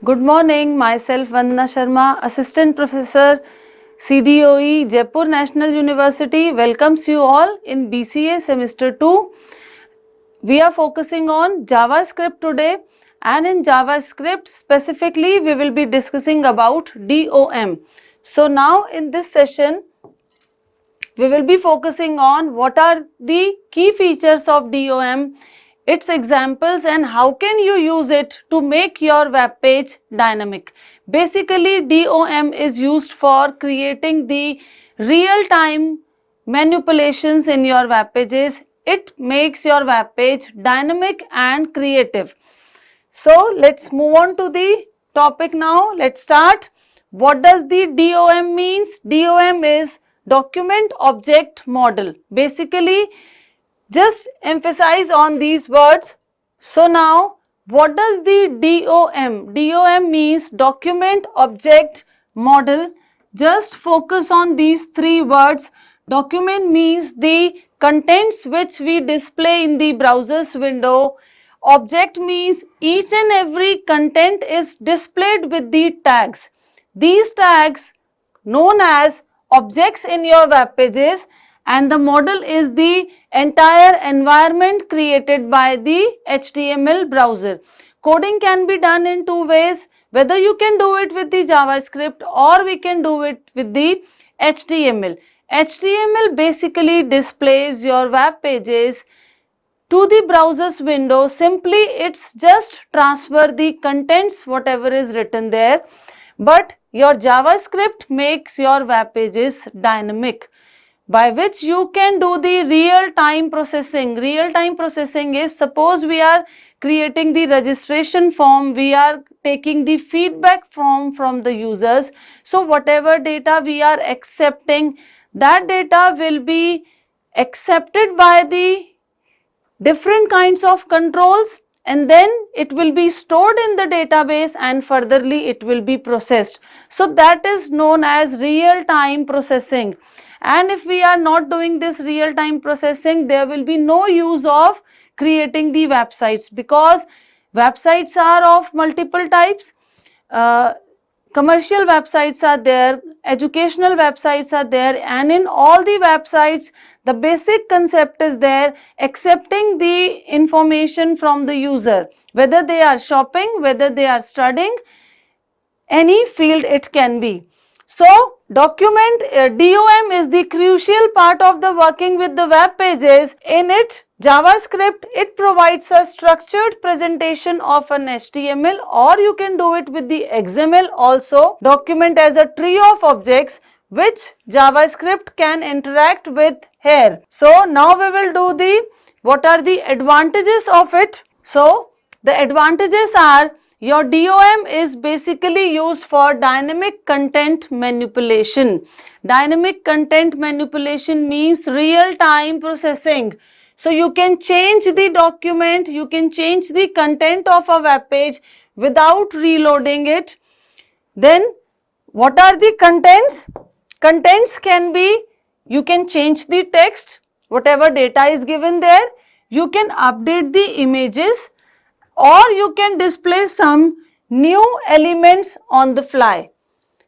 Good morning, myself Vandana Sharma, Assistant Professor, CDOE, Jaipur National University, welcomes you all in BCA Semester 2. We are focusing on JavaScript today, and in JavaScript specifically we will be discussing about DOM. So now in this session we will be focusing on what are the key features of DOM, its examples, and how can you use it to make your web page dynamic. Basically, DOM is used for creating the real-time manipulations in your web pages. It makes your web page dynamic and creative. So let's move on to the topic now. Let's start. What does the DOM means? DOM is document object model. Basically, just emphasize on these words. So now, what does the DOM? DOM means document object model. Just focus on these three words. Document means the contents which we display in the browser's window. Object means each and every content is displayed with the tags. These tags known as objects in your web pages, and the model is the entire environment created by the HTML browser. Coding can be done in two ways, whether you can do it with the JavaScript or we can do it with the HTML. HTML basically displays your web pages to the browser's window. Simply it's just transfer the contents whatever is written there, but your JavaScript makes your web pages dynamic, by which you can do the real-time processing. Real-time processing is, suppose we are creating the registration form, we are taking the feedback from the users. So whatever data we are accepting, that data will be accepted by the different kinds of controls, and then it will be stored in the database and furtherly it will be processed. So that is known as real-time processing. And if we are not doing this real-time processing, there will be no use of creating the websites, because websites are of multiple types. Commercial websites are there, educational websites are there, and in all the websites the basic concept is there, accepting the information from the user, whether they are shopping, whether they are studying, any field it can be. So document DOM is the crucial part of the working with the web pages. In it, JavaScript, it provides a structured presentation of an HTML, or you can do it with the XML also. Document as a tree of objects which JavaScript can interact with here. So now we will do the, what are the advantages of it. So the advantages are, your DOM is basically used for dynamic content manipulation. Dynamic content manipulation means real-time processing. So you can change the document, you can change the content of a web page without reloading it. Then what are the contents? Contents can be, you can change the text, whatever data is given there, you can update the images, or you can display some new elements on the fly.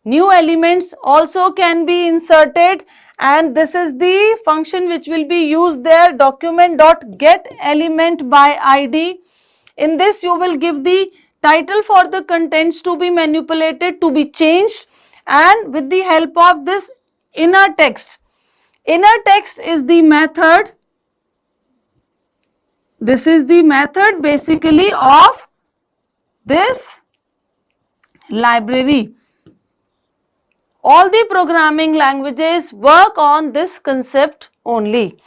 New elements also can be inserted, and this is the function which will be used there, document.getElementById. In this you will give the title for the contents to be manipulated, to be changed, and with the help of this inner text. Inner text is the method. This is the method basically of this library. All the programming languages work on this concept only.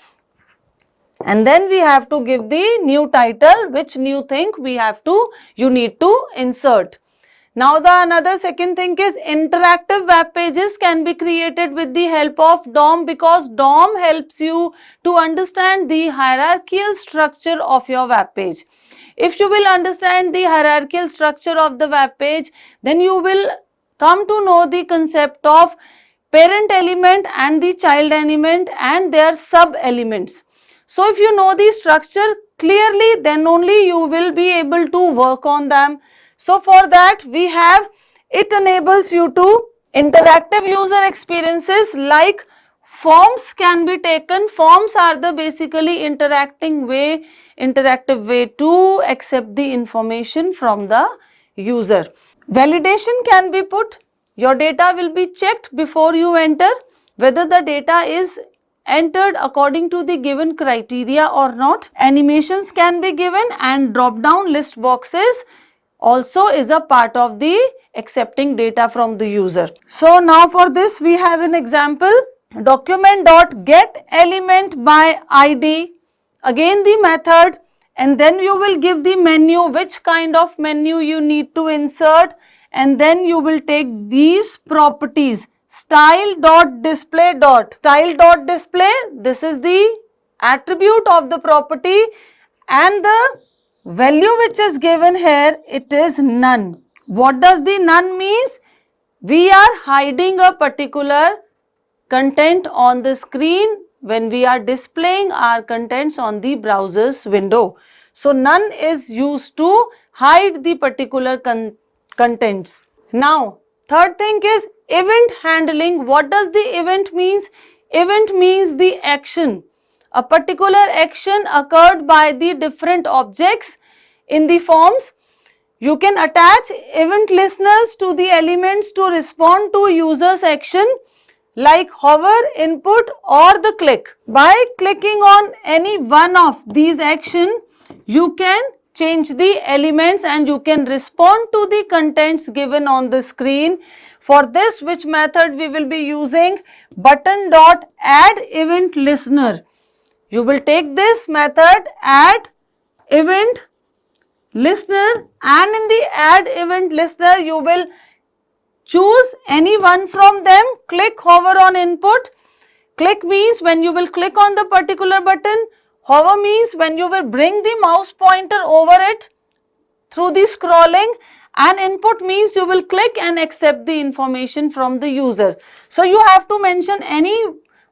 And then we have to give the new title, which new thing you need to insert. Now the another second thing is, interactive web pages can be created with the help of DOM, because DOM helps you to understand the hierarchical structure of your web page. If you will understand the hierarchical structure of the web page, then you will come to know the concept of parent element and the child element and their sub elements. So if you know the structure clearly, then only you will be able to work on them. So for that we have, it enables you to interactive user experiences like forms can be taken. Forms are the basically interactive way to accept the information from the user. Validation can be put. Your data will be checked before you enter whether the data is entered according to the given criteria or not. Animations can be given, and drop down list boxes also is a part of the accepting data from the user. So now for this we have an example, document.getElement by ID, again the method, and then you will give the menu, which kind of menu you need to insert, and then you will take these properties, style.display. Style.display, this is the attribute of the property, and the value which is given here, it is none. What does the none means? We are hiding a particular content on the screen when we are displaying our contents on the browser's window. So none is used to hide the particular contents. Now third thing is event handling. What does the event means? Event means the action. A particular action occurred by the different objects in the forms. You can attach event listeners to the elements to respond to user's action like hover, input or the click. By clicking on any one of these action, you can change the elements and you can respond to the contents given on the screen. For this, which method we will be using? Button.addEventListener. You will take this method, add event listener, and in the add event listener you will choose any one from them. Click, hover on input. Click means when you will click on the particular button. Hover means when you will bring the mouse pointer over it through the scrolling, and input means you will click and accept the information from the user. So you have to mention any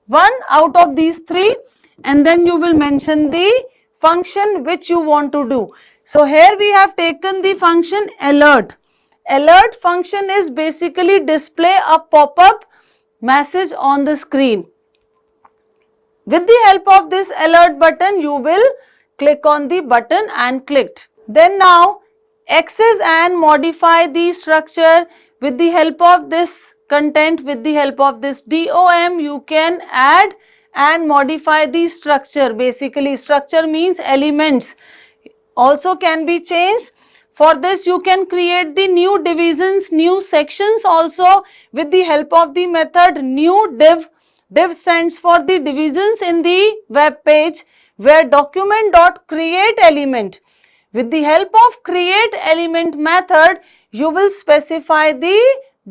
one out of these three, and then you will mention the function which you want to do. So here we have taken the function alert. Alert function is basically display a pop-up message on the screen. With the help of this alert button, you will click on the button and clicked. Then now access and modify the structure with the help of this content, with the help of this DOM, you can add and modify the structure. Basically structure means elements also can be changed. For this you can create the new divisions, new sections also with the help of the method new div. Div stands for the divisions in the web page, where document.createElement. With the help of createElement method, you will specify the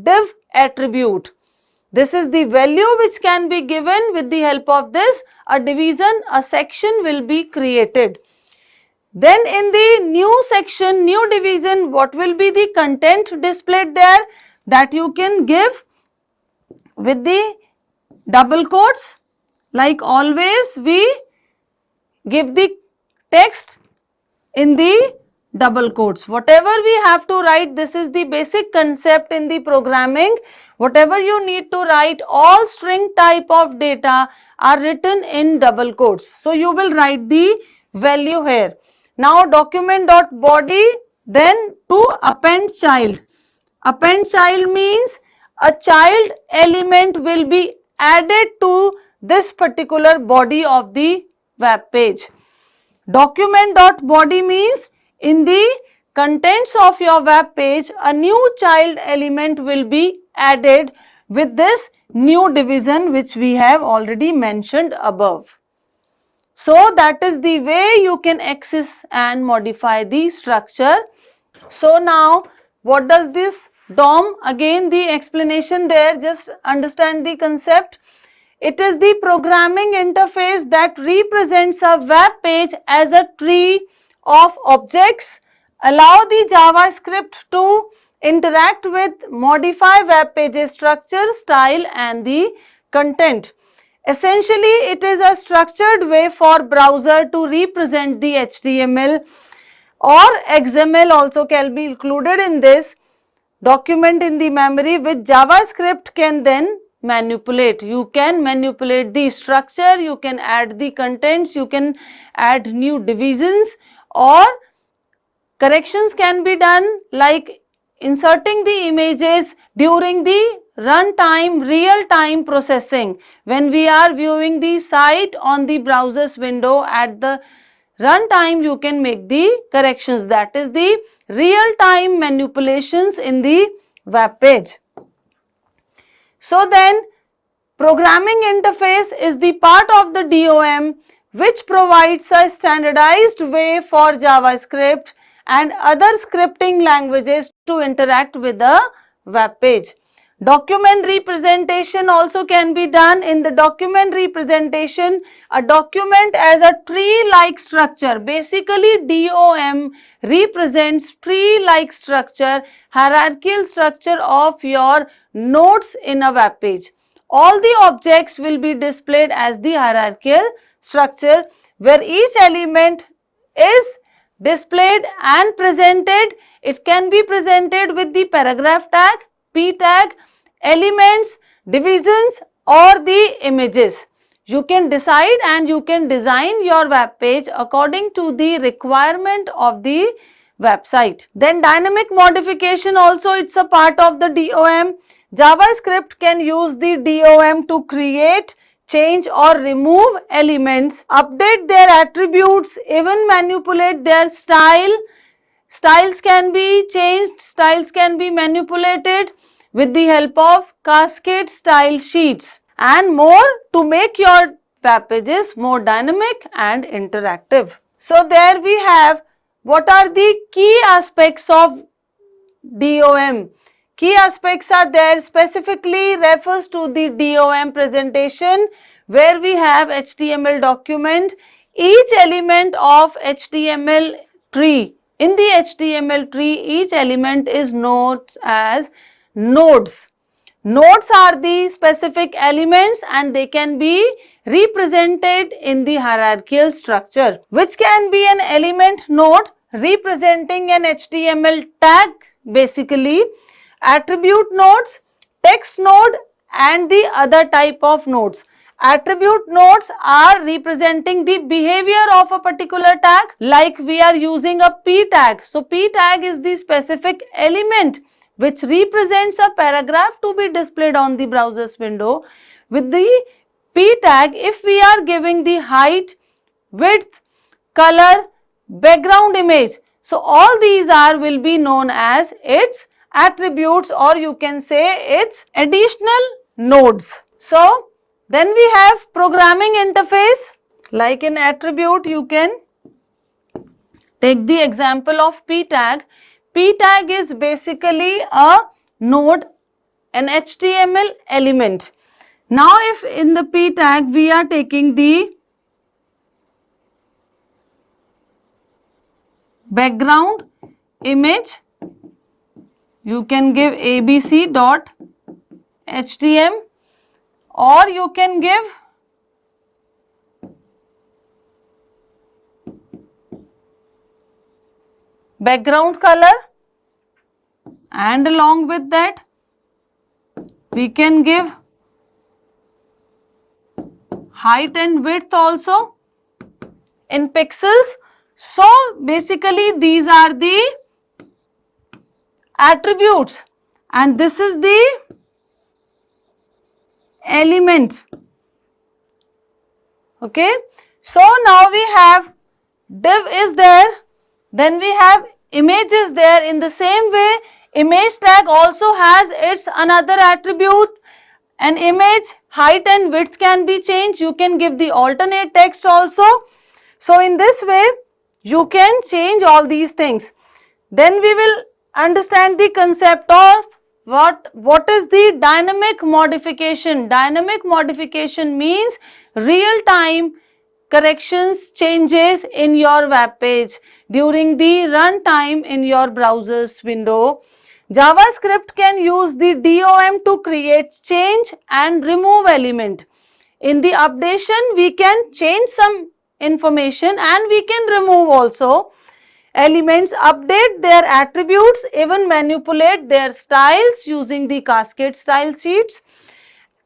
div attribute. This is the value which can be given. With the help of this, a division, a section will be created. Then in the new section, new division, what will be the content displayed there? That you can give with the double quotes. Like always, we give the text in the double quotes. Whatever we have to write, this is the basic concept in the programming. Whatever you need to write, all string type of data are written in double quotes. So you will write the value here. Now document.body, then to append child. Append child means a child element will be added to this particular body of the web page. Document.body means in the contents of your web page, a new child element will be added with this new division which we have already mentioned above. So that is the way you can access and modify the structure. So now what does this DOM? Again the explanation there, just understand the concept. It is the programming interface that represents a web page as a tree of objects. Allow the JavaScript to interact with, modify web pages structure, style and the content. Essentially, it is a structured way for browser to represent the HTML. or XML also can be included in this document in the memory, which JavaScript can then manipulate. You can manipulate the structure, you can add the contents, you can add new divisions, or corrections can be done like inserting the images during the runtime real-time processing. When we are viewing the site on the browser's window at the runtime, you can make the corrections. That is the real-time manipulations in the web page. So then, programming interface is the part of the DOM which provides a standardized way for JavaScript and other scripting languages to interact with the web page. Document representation also can be done. In the document representation, a document as a tree-like structure. Basically, DOM represents tree-like structure, hierarchical structure of your nodes in a web page. All the objects will be displayed as the hierarchical structure, where each element is displayed and presented. It can be presented with the paragraph tag, p tag, elements, divisions, or the images. You can decide and you can design your web page according to the requirement of the website. Then dynamic modification also, it's a part of the DOM. JavaScript can use the DOM to create, change or remove elements, update their attributes, even manipulate their style. Styles can be changed, styles can be manipulated with the help of cascade style sheets and more to make your web pages more dynamic and interactive. So there we have what are the key aspects of DOM. Key aspects are there, specifically refers to the DOM presentation where we have HTML document. Each element of HTML tree, in the HTML tree, each element is known as nodes. Nodes are the specific elements and they can be represented in the hierarchical structure, which can be an element node representing an HTML tag, basically attribute nodes, text node and the other type of nodes. Attribute nodes are representing the behavior of a particular tag, like we are using a p tag. So p tag is the specific element which represents a paragraph to be displayed on the browser's window. With the p tag, if we are giving the height, width, color, background image, so all these will be known as its attributes, or you can say its additional nodes. So then we have programming interface. Like in attribute, you can take the example of p tag. P tag is basically a node, an HTML element. Now if in the p tag we are taking the background image, you can give abc.htm, or you can give background color, and along with that we can give height and width also in pixels. So basically these are the attributes and this is the element. Okay. So now we have div is there, then we have image is there. In the same way, image tag also has its another attribute. An image height and width can be changed. You can give the alternate text also. So in this way, you can change all these things. Then we will understand the concept of what is the dynamic modification. Dynamic modification means real time corrections, changes in your web page during the runtime in your browser's window. JavaScript can use the DOM to create, change and remove element. In the updation, we can change some information and we can remove also. elements, update their attributes, even manipulate their styles using the cascade style sheets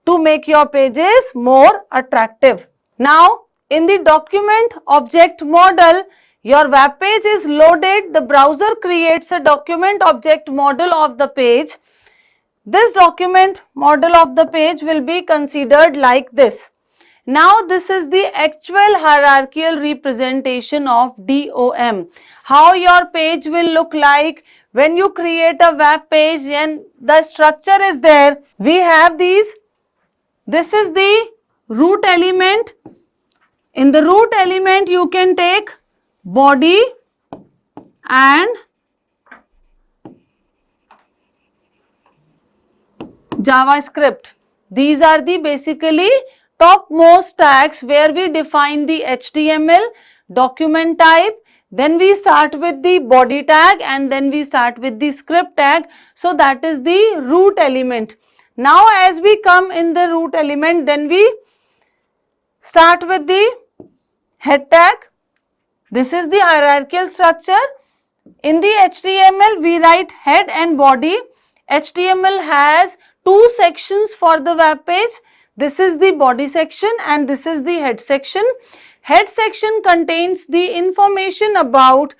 to make your pages more attractive. Now, in the document object model, your web page is loaded. The browser creates a document object model of the page. This document model of the page will be considered like this. Now, this is the actual hierarchical representation of DOM. How your page will look like when you create a web page and the structure is there. We have these. This is the root element. In the root element, you can take body and JavaScript. These are the basically topmost tags where we define the HTML document type. Then we start with the body tag and then we start with the script tag. So that is the root element. Now as we come in the root element, then we start with the head tag. This is the hierarchical structure. In the HTML, we write head and body. HTML has two sections for the web page. This is the body section and this is the head section. Head section contains the information about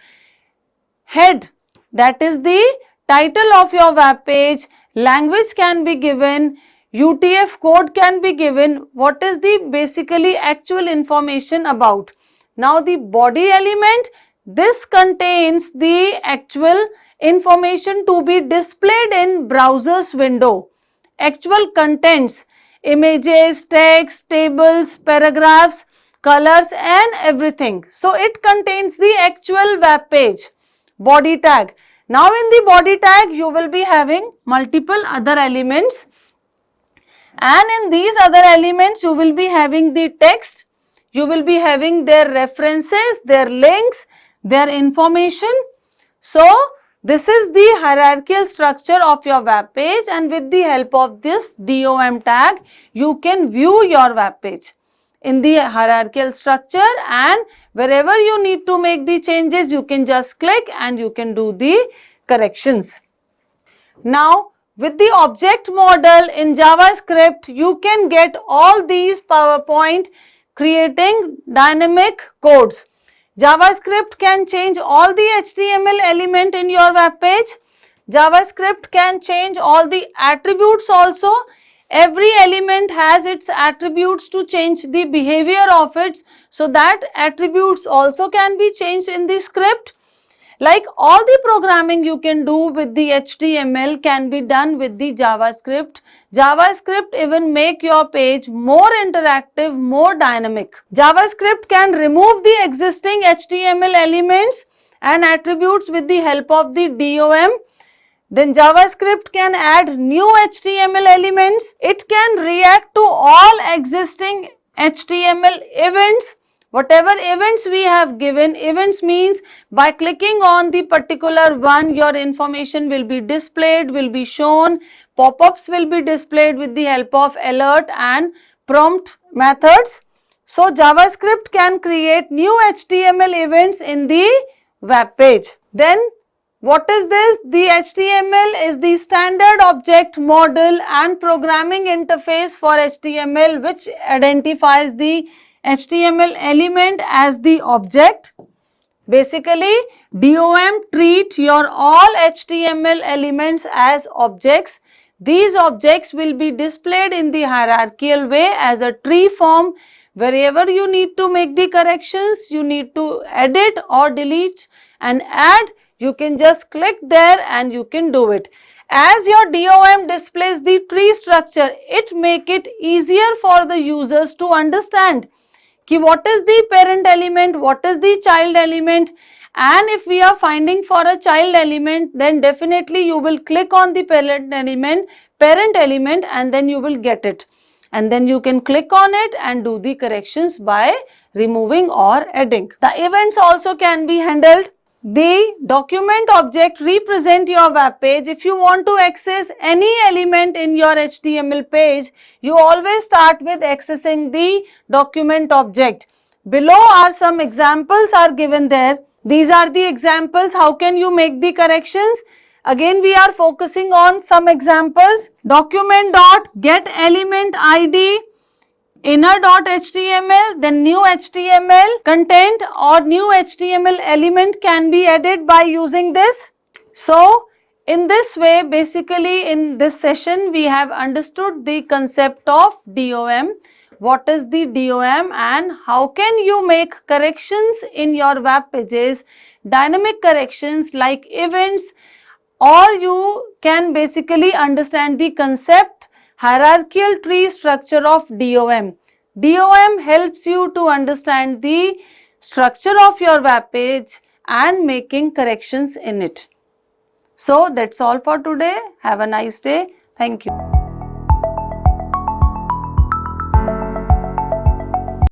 head, that is the title of your web page, language can be given, UTF code can be given, what is the basically actual information about. Now the body element, this contains the actual information to be displayed in browser's window. Actual contents, images, text, tables, paragraphs, colors and everything. So it contains the actual web page, body tag. Now in the body tag you will be having multiple other elements, and in these other elements you will be having the text, you will be having their references, their links, their information. So this is the hierarchical structure of your web page, and with the help of this DOM tag you can view your web page in the hierarchical structure, and wherever you need to make the changes you can just click and you can do the corrections. Now with the object model in JavaScript you can get all these PowerPoint creating dynamic codes. JavaScript can change all the HTML element in your web page. JavaScript can change all the attributes also. Every element has its attributes to change the behavior of it, so that attributes also can be changed in the script. Like all the programming you can do with the HTML can be done with the JavaScript. JavaScript even make your page more interactive, more dynamic. JavaScript can remove the existing HTML elements and attributes with the help of the DOM. Then JavaScript can add new HTML elements. It can react to all existing HTML events. Whatever events we have given, events means by clicking on the particular one, your information will be displayed, will be shown, pop-ups will be displayed with the help of alert and prompt methods. So JavaScript can create new HTML events in the web page. Then what is this? The HTML is the standard object model and programming interface for HTML, which identifies the HTML element as the object. Basically, DOM treat your all HTML elements as objects. These objects will be displayed in the hierarchical way as a tree form. Wherever you need to make the corrections, you need to edit or delete and add, you can just click there and you can do it. As your DOM displays the tree structure, it make it easier for the users to understand ki what is the parent element, what is the child element, and if we are finding for a child element, then definitely you will click on the parent element and then you will get it. And then you can click on it and do the corrections by removing or adding. The events also can be handled. The document object represent your web page. If you want to access any element in your HTML page, you always start with accessing the document object. Below are some examples are given there. These are the examples. How can you make the corrections? Again, we are focusing on some examples. Document dot get element ID inner.html, then new HTML content or new HTML element can be added by using this. So, in this way, basically in this session, we have understood the concept of DOM. What is the DOM and how can you make corrections in your web pages, dynamic corrections like events, or you can basically understand the concept hierarchical tree structure of DOM. DOM helps you to understand the structure of your web page and making corrections in it. So that's all for today. Have a nice day. Thank you.